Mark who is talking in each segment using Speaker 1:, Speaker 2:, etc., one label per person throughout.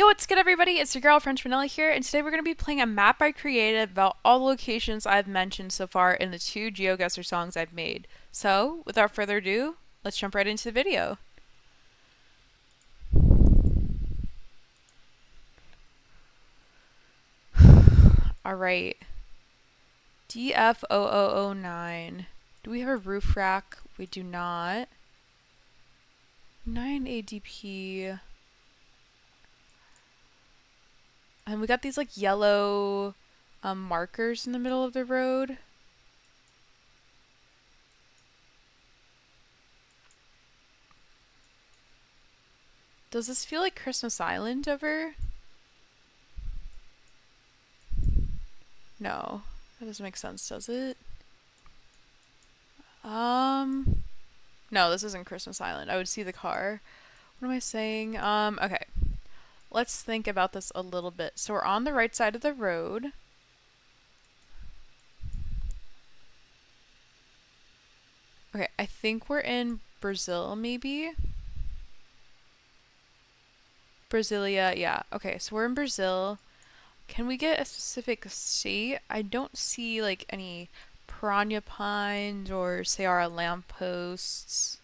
Speaker 1: Yo, what's good, everybody? It's your girl French Vanilla here, and today we're going to be playing a map I created about all the locations I've mentioned so far in the two Geoguessr songs I've made. So, without further ado, let's jump right into the video. Alright, DF0009. Do we have a roof rack? We do not. 9 ADP. And we got these like yellow markers in the middle of the road. Does this feel like Christmas Island ever? No, that doesn't make sense, does it? No, this isn't Christmas Island. I would see the car. What am I saying? Okay. Let's think about this a little bit. So we're on the right side of the road. Okay, I think we're in Brazil, maybe? Brasilia, yeah. Okay, so we're in Brazil. Can we get a specific state? I don't see, like, any piranha pines or Seara lampposts.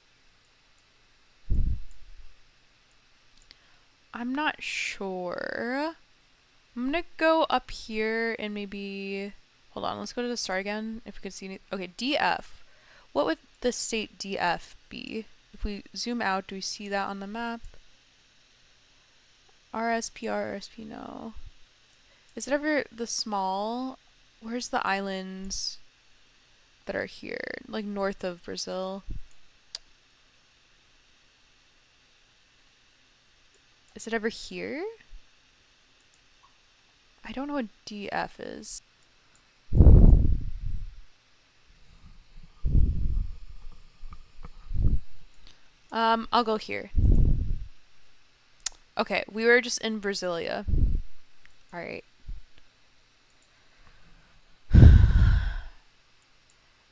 Speaker 1: I'm not sure. I'm gonna go up here and maybe... Hold on, let's go to the start again if we can see any... Okay, DF. What would the state DF be? If we zoom out, do we see that on the map? RSP, no. Is it ever the small? Where's the islands that are here? Like north of Brazil. Is it ever here? I don't know what DF is. I'll go here. Okay, we were just in Brasilia. Alright.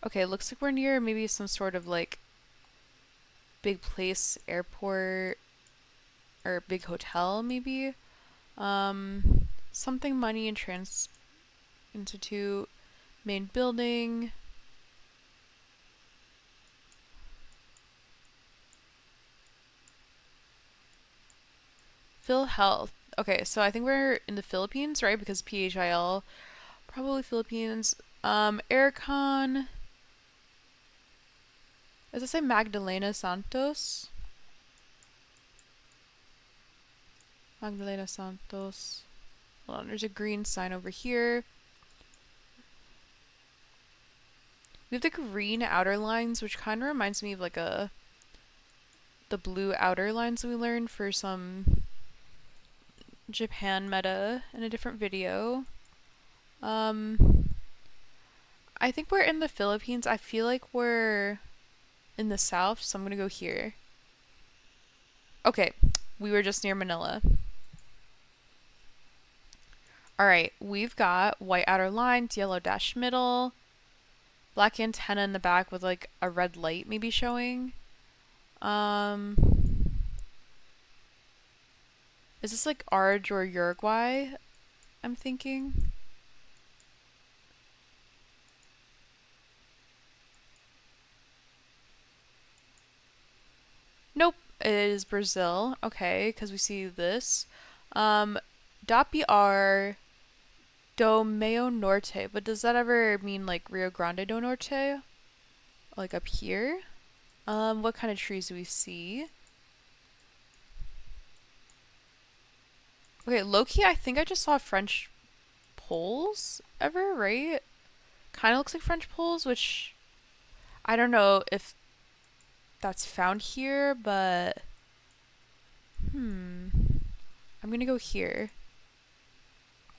Speaker 1: Okay, looks like we're near maybe some sort of like big place, airport, or big hotel maybe. Something Money and Trans Institute, main building. Phil Health. Okay, so I think we're in the Philippines, right? Because PHIL, probably Philippines. Aircon. Does it say Magdalena Santos? Magdalena Santos. Hold on, there's a green sign over here. We have the green outer lines, which kind of reminds me of like the blue outer lines we learned for some Japan meta in a different video. I think we're in the Philippines. I feel like we're in the south, so I'm gonna go here. Okay, we were just near Manila. Alright, we've got white outer lines, yellow dash middle, black antenna in the back with like a red light maybe showing. Is this like Arge or Uruguay? I'm thinking. Nope, it is Brazil. Okay, because we see this. .br do Meio Norte, but does that ever mean like Rio Grande do Norte? Like up here? What kind of trees do we see? Okay, low-key, I think I just saw French poles ever, right? Kind of looks like French poles, which I don't know if that's found here, but I'm gonna go here.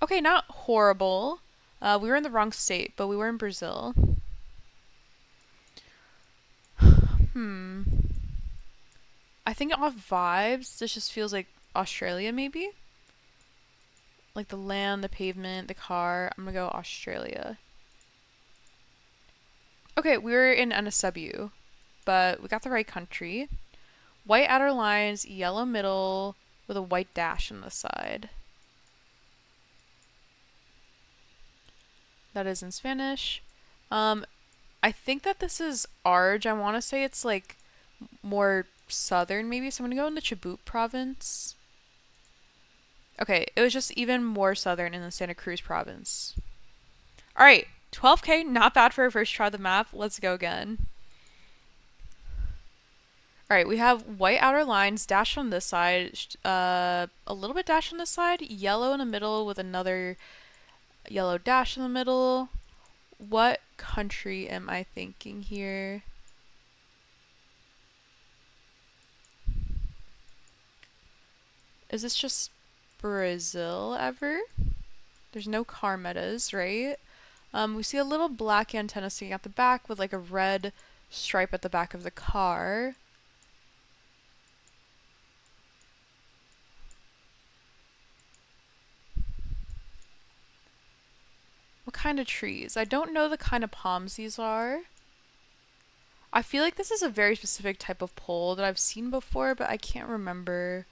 Speaker 1: Okay, not horrible. We were in the wrong state, but we were in Brazil. I think off vibes, this just feels like Australia, maybe? Like the land, the pavement, the car. I'm gonna go Australia. Okay, we were in NSW, but we got the right country. White outer lines, yellow middle, with a white dash on the side. That is in Spanish. I think that this is Arj. I want to say it's like more southern maybe, so I'm gonna go in the Chubut province. Okay, it was just even more southern in the Santa Cruz province. Alright, 12K, not bad for a first try of the map. Let's go again. Alright, we have white outer lines, dash on this side, a little bit dash on this side, yellow in the middle with another yellow dash in the middle. What country am I thinking here? Is this just Brazil ever? There's no car metas, right? We see a little black antenna sticking out the back with like a red stripe at the back of the car. What kind of trees? I don't know the kind of palms these are. I feel like this is a very specific type of pole that I've seen before, but I can't remember.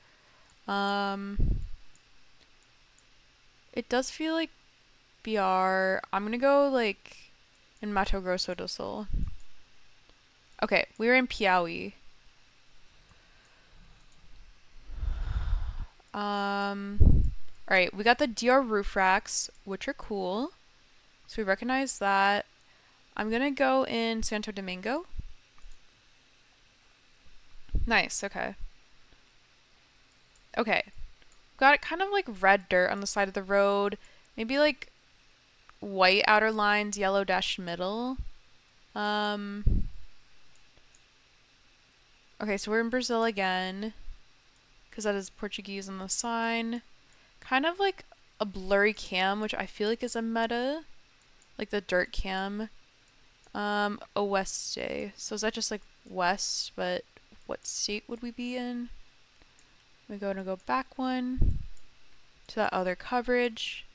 Speaker 1: It does feel like BR. I'm gonna go like in Mato Grosso do Sul. Okay, we're in Piauí. Alright, we got the DR roof racks, which are cool. So we recognize that. I'm gonna go in Santo Domingo. Nice, okay. Okay. Got kind of like red dirt on the side of the road. Maybe like white outer lines, yellow dash middle. Okay, so we're in Brazil again. Because that is Portuguese on the sign. Kind of like a blurry cam, which I feel like is a meta. Like the dirt cam. Oeste. So is that just like west, but what state would we be in? We're going to go back one to that other coverage.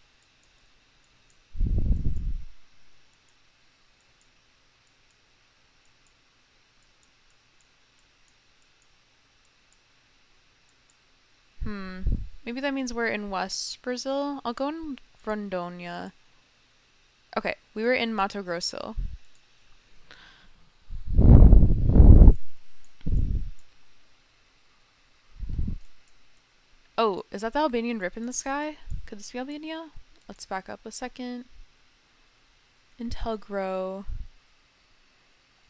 Speaker 1: Maybe that means we're in West Brazil. I'll go in Rondônia. Okay, we were in Mato Grosso. Oh, is that the Albanian rip in the sky? Could this be Albania? Let's back up a second. Intelgro.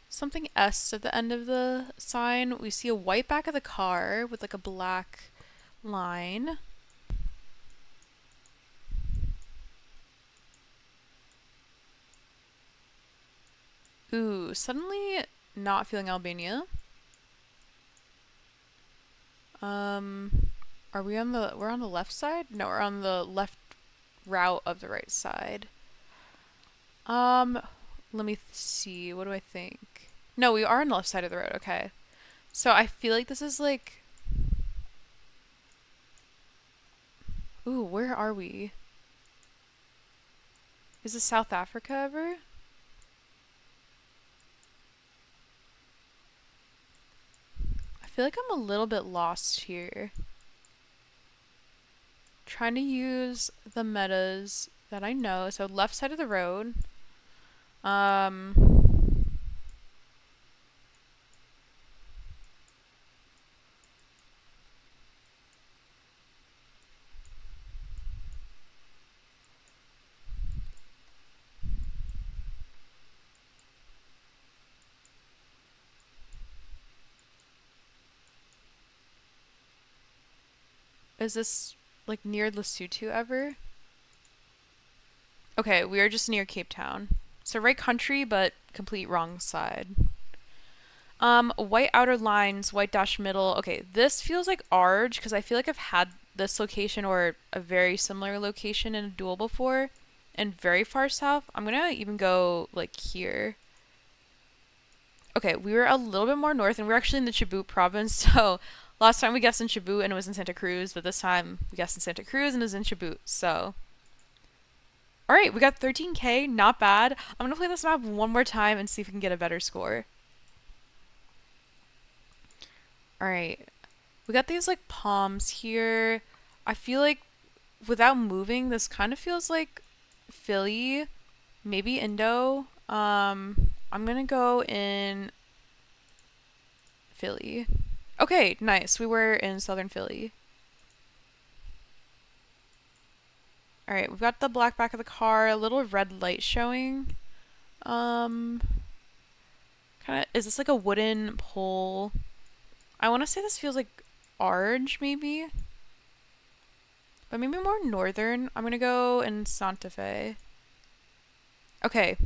Speaker 1: Something S at the end of the sign. We see a white back of the car with like a black line. Ooh, suddenly not feeling Albania. Are we on the, we're on the left side? No, we're on the left route of the right side. Let me see, what do I think? No, we are on the left side of the road, okay. So I feel like this is like, ooh, where are we? Is this South Africa ever? I feel like I'm a little bit lost here. Trying to use the metas that I know. So left side of the road. Is this like near Lesotho ever? Okay, we are just near Cape Town. So right country, but complete wrong side. White outer lines, white dash middle. Okay, this feels like Arj because I feel like I've had this location or a very similar location in a duel before and very far south. I'm gonna even go like here. Okay, we were a little bit more north and we're actually in the Chubut province. So last time we guessed in Chubut and it was in Santa Cruz, but this time we guessed in Santa Cruz and it was in Chubut. So alright, we got 13K, not bad. I'm gonna play this map one more time and see if we can get a better score. Alright. We got these like palms here. I feel like without moving, this kind of feels like Philly, maybe Indo. I'm gonna go in Philly. Okay, nice. We were in Southern Philly. All right, we've got the black back of the car, a little red light showing. Kind of, is this like a wooden pole? I want to say this feels like Arge, maybe? But maybe more northern. I'm gonna go in Santa Fe. Okay,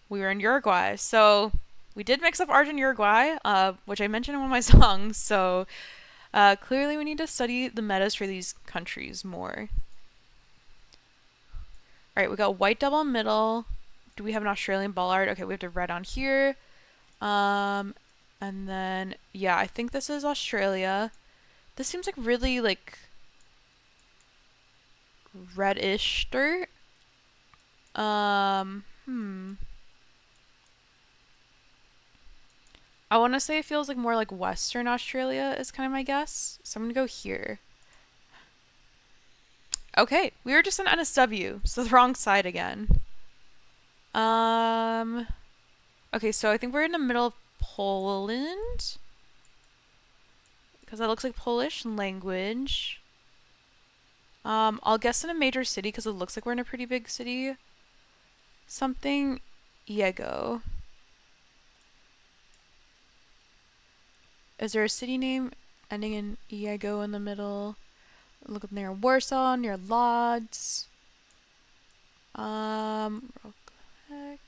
Speaker 1: we were in Uruguay, so we did mix up Arge and Uruguay, which I mentioned in one of my songs, so clearly we need to study the metas for these countries more. Alright, we got white double middle. Do we have an Australian bollard? Okay, we have the red on here. And then, yeah, I think this is Australia. This seems like really, like, reddish dirt. I want to say it feels like more like Western Australia is kind of my guess. So I'm going to go here. Okay, we were just in NSW, so the wrong side again. Okay, so I think we're in the middle of Poland. Because that looks like Polish language. I'll guess in a major city because it looks like we're in a pretty big city. Something Jego. Is there a city name ending in Jego in the middle? Look up near Warsaw, near Lodz. Real quick.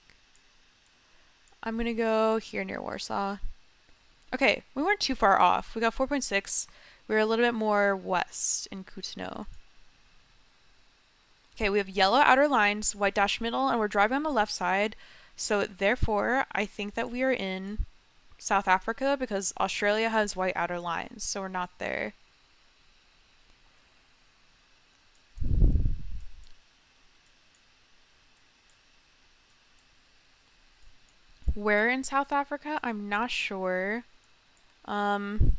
Speaker 1: I'm gonna go here near Warsaw. Okay, we weren't too far off. We got 4.6. We were a little bit more west in Kutno. Okay, we have yellow outer lines, white dash middle, and we're driving on the left side. So therefore, I think that we are in South Africa because Australia has white outer lines, so we're not there. Where in South Africa? I'm not sure. Do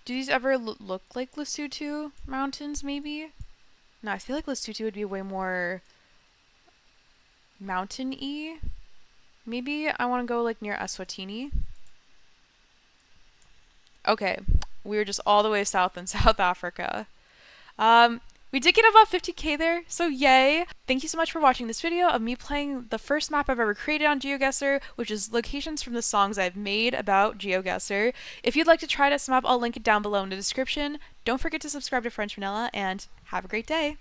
Speaker 1: these ever look like Lesotho mountains, maybe? No, I feel like Lesotho would be way more mountain-y. Maybe I want to go like near Eswatini. Okay, we were just all the way south in South Africa. We did get about 50k there, so yay! Thank you so much for watching this video of me playing the first map I've ever created on Geoguessr, which is locations from the songs I've made about Geoguessr. If you'd like to try this map, I'll link it down below in the description. Don't forget to subscribe to French Vanilla, and have a great day!